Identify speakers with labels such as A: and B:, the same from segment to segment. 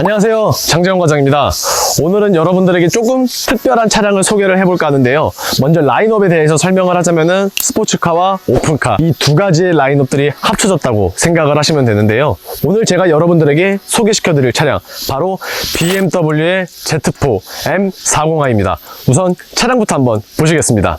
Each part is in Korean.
A: 안녕하세요, 장재영 과장입니다. 오늘은 여러분들에게 조금 특별한 차량을 소개를 해볼까 하는데요. 먼저 라인업에 대해서 설명을 하자면은 스포츠카와 오픈카 이 두 가지의 라인업들이 합쳐졌다고 생각을 하시면 되는데요. 오늘 제가 여러분들에게 소개시켜드릴 차량 바로 BMW의 Z4 M40i입니다. 우선 차량부터 한번 보시겠습니다.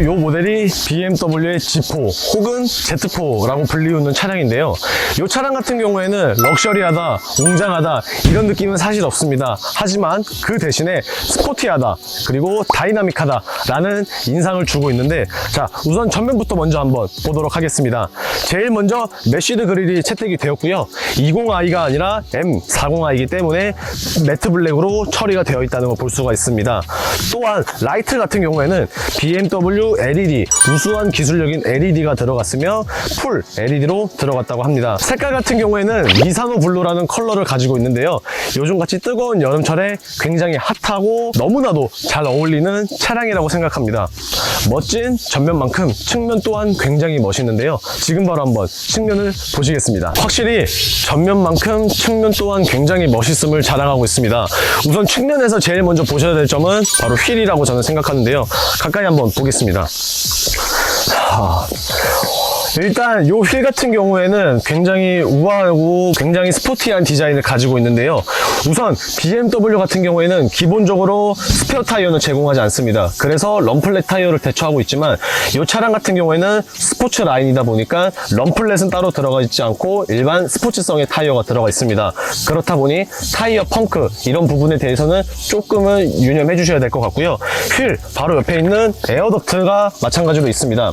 A: 이 모델이 BMW의 G4 혹은 Z4라고 불리우는 차량인데요. 이 차량 같은 경우에는 럭셔리하다, 웅장하다 이런 느낌은 사실 없습니다. 하지만 그 대신에 스포티하다 그리고 다이나믹하다 라는 인상을 주고 있는데, 자, 우선 전면부터 먼저 한번 보도록 하겠습니다. 제일 먼저 메쉬드 그릴이 채택이 되었고요. 20i가 아니라 M40i이기 때문에 매트 블랙으로 처리가 되어 있다는 걸 볼 수가 있습니다. 또한 라이트 같은 경우에는 BMW LED, 우수한 기술력인 LED가 들어갔으며 풀 LED로 들어갔다고 합니다. 색깔 같은 경우에는 미사노 블루라는 컬러를 가지고 있는데요. 요즘같이 뜨거운 여름철에 굉장히 핫하고 너무나도 잘 어울리는 차량이라고 생각합니다. 멋진 전면만큼 측면 또한 굉장히 멋있는데요. 지금 바로 한번 측면을 보시겠습니다. 확실히 전면만큼 측면 또한 굉장히 멋있음을 자랑하고 있습니다. 우선 측면에서 제일 먼저 보셔야 될 점은 바로 휠이라고 저는 생각하는데요. 가까이 한번 보겠습니다. 일단 이 휠 같은 경우에는 굉장히 우아하고 굉장히 스포티한 디자인을 가지고 있는데요. 우선 BMW 같은 경우에는 기본적으로 스페어 타이어는 제공하지 않습니다. 그래서 럼플렛 타이어를 대처하고 있지만 이 차량 같은 경우에는 스포츠 라인이다 보니까 럼플렛은 따로 들어가 있지 않고 일반 스포츠성의 타이어가 들어가 있습니다. 그렇다 보니 타이어 펑크 이런 부분에 대해서는 조금은 유념해 주셔야 될 것 같고요. 휠 바로 옆에 있는 에어덕트가 마찬가지로 있습니다.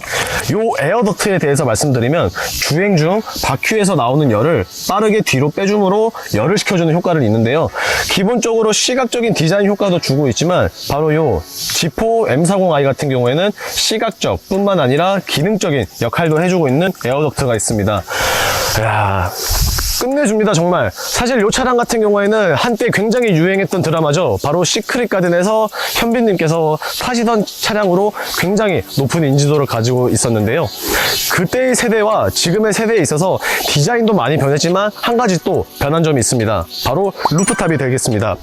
A: 이 에어덕트에 대해서 말씀드리면 주행 중 바퀴에서 나오는 열을 빠르게 뒤로 빼줌으로 열을 식혀주는 효과를 있는데요. 기본적으로 시각적인 디자인 효과도 주고 있지만 바로 이 G4 M40i 같은 경우에는 시각적 뿐만 아니라 기능적인 역할도 해주고 있는 에어덕트가 있습니다. 이야, 끝내줍니다 정말. 사실 이 차량 같은 경우에는 한때 굉장히 유행했던 드라마죠. 바로 시크릿 가든에서 현빈님께서 타시던 차량으로 굉장히 높은 인지도를 가지고 있었는데요. 그때의 세대와 지금의 세대에 있어서 디자인도 많이 변했지만 한 가지 또 변한 점이 있습니다. 바로 루프탑이 되겠습니다.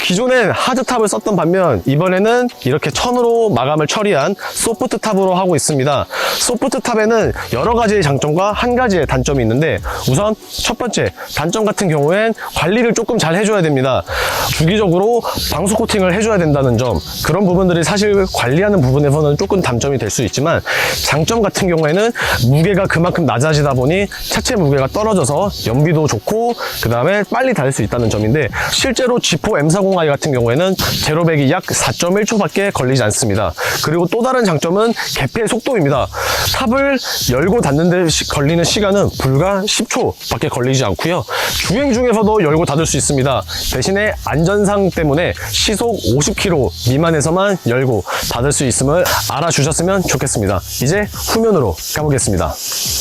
A: 기존엔 하드탑을 썼던 반면 이번에는 이렇게 천으로 마감을 처리한 소프트탑으로 하고 있습니다. 소프트탑에는 여러 가지의 장점과 한 가지의 단점이 있는데, 우선 첫 번째 단점 같은 경우엔 관리를 조금 잘 해줘야 됩니다. 주기적으로 방수 코팅을 해줘야 된다는 점, 그런 부분들이 사실 관리하는 부분에서는 조금 단점이 될 수 있지만, 장점 같은 경우에는 무게가 그만큼 낮아지다 보니 차체 무게가 떨어져서 연비도 좋고 그 다음에 빨리 달 수 있다는 점인데, 실제로 G4 M40i 같은 경우에는 제로백이 약 4.1초 밖에 걸리지 않습니다. 그리고 또 다른 장점은 개폐 속도입니다. 탑을 열고 닫는 데 걸리는 시간은 불과 10초 밖에 걸리지 않고요. 주행 중에서도 열고 닫을 수 있습니다. 대신에 안전상 때문에 시속 50km 미만에서만 열고 닫을 수 있음을 알아주셨으면 좋겠습니다. 이제 후면으로 가보겠습니다.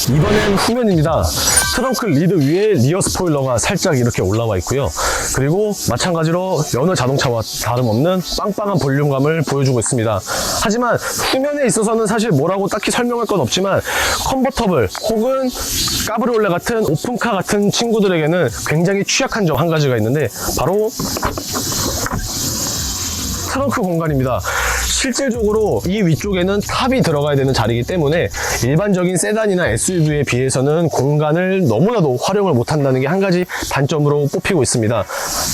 A: 이번엔 후면입니다. 트렁크 리드 위에 리어 스포일러가 살짝 이렇게 올라와 있고요. 그리고 마찬가지로 여느 자동차와 다름없는 빵빵한 볼륨감을 보여주고 있습니다. 하지만 후면에 있어서는 사실 뭐라고 딱히 설명할 건 없지만, 컨버터블 혹은 까브리올레 같은 오픈카 같은 친구들에게는 굉장히 취약한 점 한 가지가 있는데, 바로 트렁크 공간입니다. 실질적으로 이 위쪽에는 탑이 들어가야 되는 자리이기 때문에 일반적인 세단이나 SUV에 비해서는 공간을 너무나도 활용을 못한다는 게 한 가지 단점으로 꼽히고 있습니다.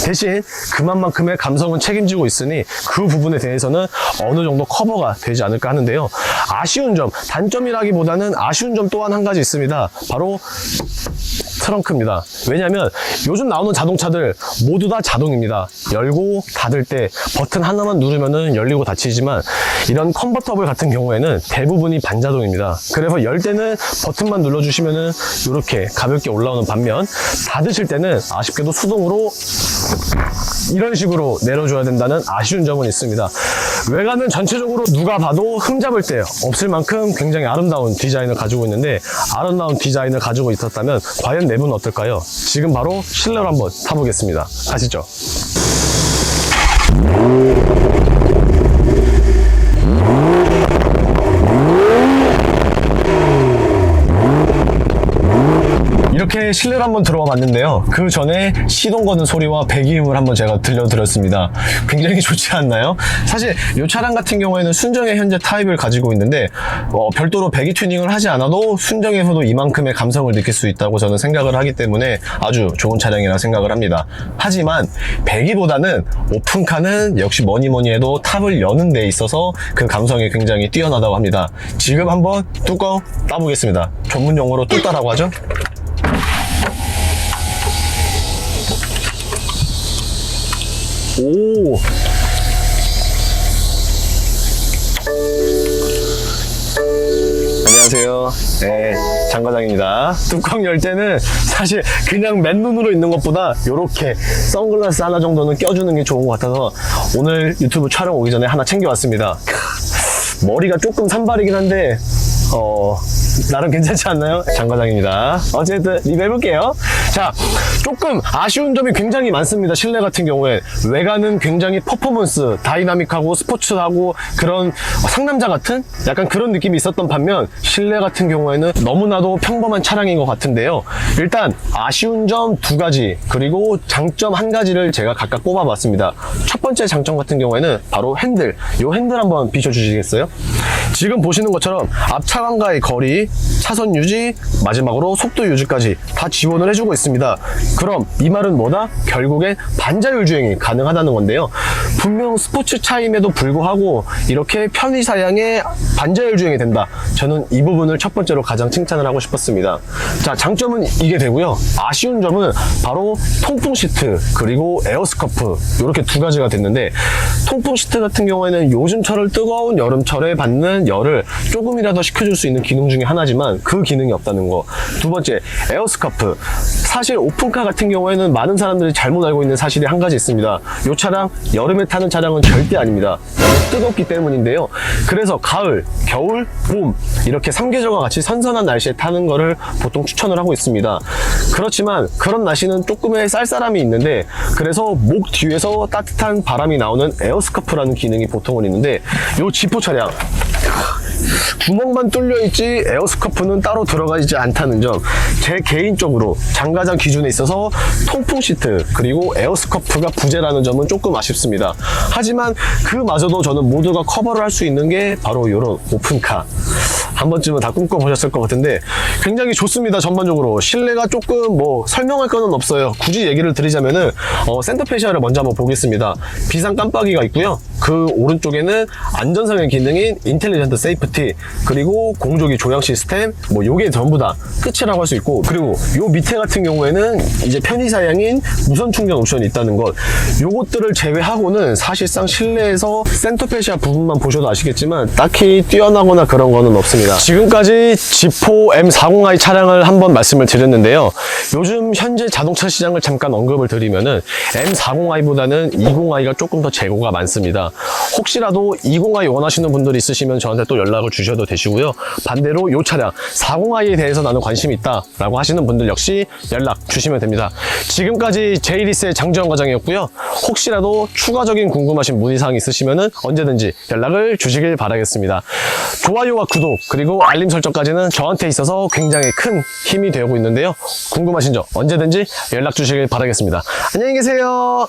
A: 대신 그만큼의 감성은 책임지고 있으니 그 부분에 대해서는 어느 정도 커버가 되지 않을까 하는데요. 아쉬운 점, 단점이라기보다는 아쉬운 점 또한 한 가지 있습니다. 바로 트렁크입니다. 왜냐하면 요즘 나오는 자동차들 모두 다 자동입니다. 열고 닫을 때 버튼 하나만 누르면은 열리고 닫히지만, 이런 컨버터블 같은 경우에는 대부분이 반자동입니다. 그래서 열 때는 버튼만 눌러주시면은 이렇게 가볍게 올라오는 반면, 닫으실 때는 아쉽게도 수동으로 이런 식으로 내려줘야 된다는 아쉬운 점은 있습니다. 외관은 전체적으로 누가 봐도 흠잡을 데 없을 만큼 굉장히 아름다운 디자인을 가지고 있는데, 아름다운 디자인을 가지고 있었다면 과연 내부는 어떨까요? 지금 바로 실내로 한번 타보겠습니다. 가시죠. 이렇게 실내로 한번 들어와 봤는데요. 그 전에 시동 거는 소리와 배기음을 한번 제가 들려드렸습니다. 굉장히 좋지 않나요? 사실 이 차량 같은 경우에는 순정의 현재 타입을 가지고 있는데 별도로 배기 튜닝을 하지 않아도 순정에서도 이만큼의 감성을 느낄 수 있다고 저는 생각을 하기 때문에 아주 좋은 차량이라 생각을 합니다. 하지만 배기보다는 오픈카는 역시 뭐니 해도 탑을 여는 데 있어서 그 감성이 굉장히 뛰어나다고 합니다. 지금 한번 뚜껑 따보겠습니다. 전문 용어로 뚜따라고 하죠. 오, 안녕하세요. 네, 장과장입니다. 뚜껑 열 때는 사실 그냥 맨눈으로 있는 것보다 이렇게 선글라스 하나 정도는 껴주는 게 좋은 것 같아서 오늘 유튜브 촬영 오기 전에 하나 챙겨왔습니다. 머리가 조금 산발이긴 한데 나름 괜찮지 않나요? 장과장입니다. 어쨌든 리뷰해볼게요. 자, 조금 아쉬운 점이 굉장히 많습니다. 실내 같은 경우에 외관은 굉장히 퍼포먼스, 다이나믹하고 스포츠하고 그런 상남자 같은 약간 그런 느낌이 있었던 반면 실내 같은 경우에는 너무나도 평범한 차량인 것 같은데요. 일단 아쉬운 점 두 가지 그리고 장점 한 가지를 제가 각각 꼽아봤습니다. 첫 번째 장점 같은 경우에는 바로 핸들. 이 핸들 한번 비춰주시겠어요? 지금 보시는 것처럼 앞 차량과의 거리, 차선 유지, 마지막으로 속도 유지까지 다 지원을 해주고 있습니다. 그럼 이 말은 뭐다? 결국엔 반자율 주행이 가능하다는 건데요. 분명 스포츠 차임에도 불구하고 이렇게 편의 사양의 반자율 주행이 된다. 저는 이 부분을 첫 번째로 가장 칭찬을 하고 싶었습니다. 자, 장점은 이게 되고요. 아쉬운 점은 바로 통풍 시트 그리고 에어스커프 이렇게 두 가지가 됐는데 통풍 시트 같은 경우에는 요즘철을 뜨거운 여름철에 받는 열을 조금이라도 식혀줄 수 있는 기능 중에 하나지만 그 기능이 없다는 거. 두 번째, 에어스커프. 사실 오픈카 같은 경우에는 많은 사람들이 잘못 알고 있는 사실이 한 가지 있습니다. 이 차량 여름에 타는 차량은 절대 아닙니다. 너무 뜨겁기 때문인데요. 그래서 가을, 겨울, 봄 이렇게 3계절과 같이 선선한 날씨에 타는 거를 보통 추천을 하고 있습니다. 그렇지만 그런 날씨는 조금의 쌀쌀함이 있는데 그래서 목 뒤에서 따뜻한 바람이 나오는 에어스커프라는 기능이 보통은 있는데 이 지포 차량 구멍만 뚫려 있지 에어스커프는 따로 들어가 있지 않다는 점. 제 개인적으로 장가장 기준에 있어서 통풍 시트 그리고 에어스커프가 부재라는 점은 조금 아쉽습니다. 하지만 그마저도 저는 모두가 커버를 할 수 있는 게 바로 이런 오픈카. 한 번쯤은 다 꿈꿔보셨을 것 같은데 굉장히 좋습니다. 전반적으로 실내가 조금 뭐 설명할 거는 없어요. 굳이 얘기를 드리자면은 센터페시아를 먼저 한번 보겠습니다. 비상 깜빡이가 있고요. 그 오른쪽에는 안전상의 기능인 인텔리전트 세이프티 그리고 공조기 조향 시스템 뭐 요게 전부 다 끝이라고 할 수 있고 그리고 요 밑에 같은 경우에는 이제 편의사양인 무선 충전 옵션이 있다는 것. 요것들을 제외하고는 사실상 실내에서 센터페시아 부분만 보셔도 아시겠지만 딱히 뛰어나거나 그런 거는 없습니다. 지금까지 지포 M40i 차량을 한번 말씀을 드렸는데요. 요즘 현재 자동차 시장을 잠깐 언급을 드리면은 M40i보다는 20i가 조금 더 재고가 많습니다. 혹시라도 20i 원하시는 분들이 있으시면 저한테 또 연락을 주셔도 되시고요. 반대로 이 차량 40i에 대해서 나는 관심이 있다 라고 하시는 분들 역시 연락 주시면 됩니다. 지금까지 제이리스의 장주영 과장이었고요. 혹시라도 추가적인 궁금하신 문의사항 있으시면 언제든지 연락을 주시길 바라겠습니다. 좋아요와 구독 그리고 알림 설정까지는 저한테 있어서 굉장히 큰 힘이 되고 있는데요. 궁금하신 점 언제든지 연락 주시길 바라겠습니다. 안녕히 계세요.